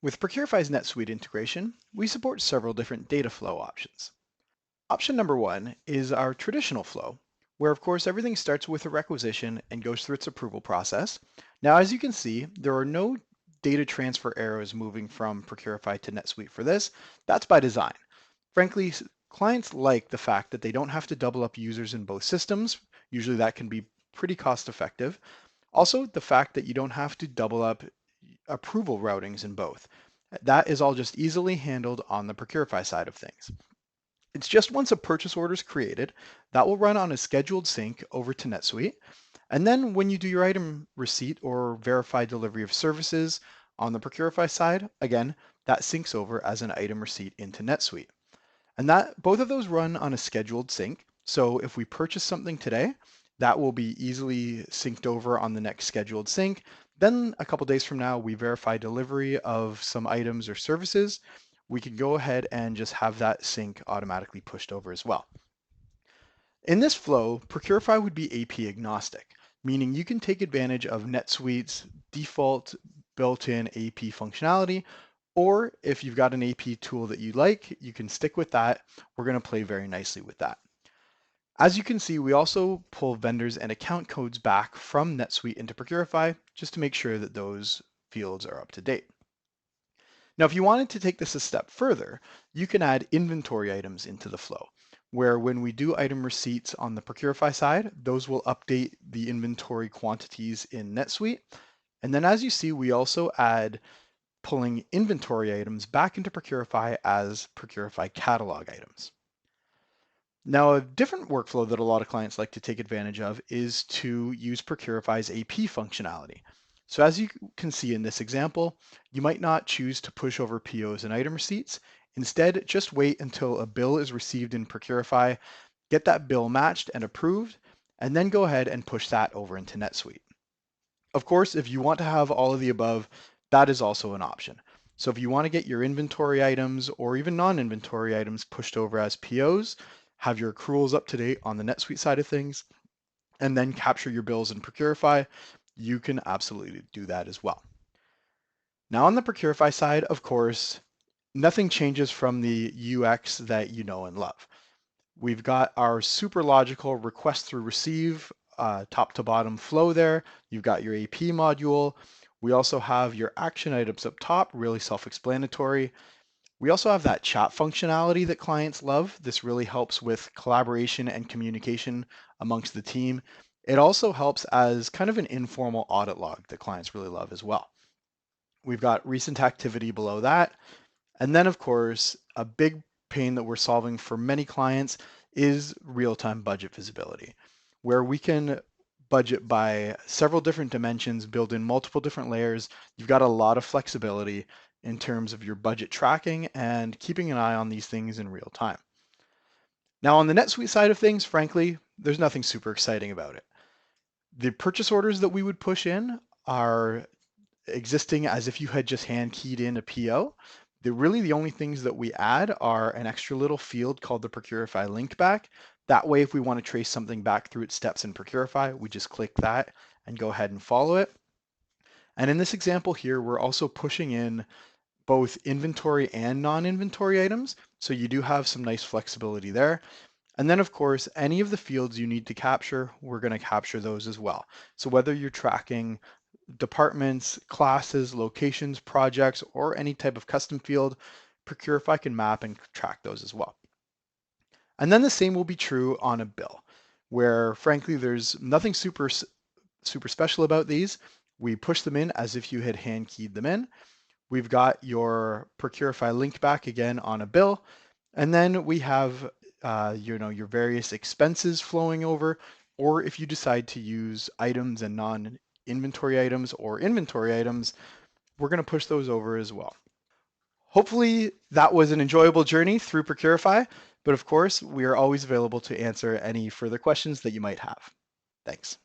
With Procurify's NetSuite integration, we support several different data flow options. Option number one is our traditional flow, where of course everything starts with a requisition and goes through its approval process. Now, as you can see, there are no data transfer arrows moving from Procurify to NetSuite for this. That's by design. Frankly, clients like the fact that they don't have to double up users in both systems. Usually that can be pretty cost effective. Also, the fact that you don't have to double up approval routings in both. That is all just easily handled on the Procurify side of things. It's just once a purchase order is created, that will run on a scheduled sync over to NetSuite. And then when you do your item receipt or verify delivery of services on the Procurify side, again, that syncs over as an item receipt into NetSuite. And that both of those run on a scheduled sync. So if we purchase something today, that will be easily synced over on the next scheduled sync. Then a couple days from now, we verify delivery of some items or services. We can go ahead and just have that sync automatically pushed over as well. In this flow, Procurify would be AP agnostic, meaning you can take advantage of NetSuite's default built-in AP functionality, or if you've got an AP tool that you like, you can stick with that. We're going to play very nicely with that. As you can see, we also pull vendors and account codes back from NetSuite into Procurify just to make sure that those fields are up to date. Now, if you wanted to take this a step further, you can add inventory items into the flow, where when we do item receipts on the Procurify side, those will update the inventory quantities in NetSuite. And then as you see, we also add pulling inventory items back into Procurify as Procurify catalog items. Now, a different workflow that a lot of clients like to take advantage of is to use Procurify's AP functionality. So as you can see in this example, you might not choose to push over POs and item receipts. Instead, just wait until a bill is received in Procurify, get that bill matched and approved, and then go ahead and push that over into NetSuite. Of course, if you want to have all of the above, that is also an option. So if you want to get your inventory items or even non-inventory items pushed over as POs, have your accruals up to date on the NetSuite side of things, and then capture your bills in Procurify, you can absolutely do that as well. Now on the Procurify side, of course, nothing changes from the UX that you know and love. We've got our super logical request through receive, top to bottom flow there. You've got your AP module. We also have your action items up top, really self-explanatory. We also have that chat functionality that clients love. This really helps with collaboration and communication amongst the team. It also helps as kind of an informal audit log that clients really love as well. We've got recent activity below that. And then of course, a big pain that we're solving for many clients is real-time budget visibility, where we can budget by several different dimensions, build in multiple different layers. You've got a lot of flexibility in terms of your budget tracking and keeping an eye on these things in real time. Now on the NetSuite side of things, frankly, there's nothing super exciting about it. The purchase orders that we would push in are existing as if you had just hand keyed in a PO. Really the only things that we add are an extra little field called the Procurify link back. That way, if we want to trace something back through its steps in Procurify, we just click that and go ahead and follow it. And in this example here, we're also pushing in both inventory and non-inventory items. So you do have some nice flexibility there. And then of course, any of the fields you need to capture, we're going to capture those as well. So whether you're tracking departments, classes, locations, projects, or any type of custom field, Procurify can map and track those as well. And then the same will be true on a bill, where frankly, there's nothing super special about these. We push them in as if you had hand keyed them in. We've got your Procurify link back again on a bill. And then we have your various expenses flowing over, or if you decide to use items and non-inventory items or inventory items, we're going to push those over as well. Hopefully that was an enjoyable journey through Procurify, but of course, we are always available to answer any further questions that you might have. Thanks.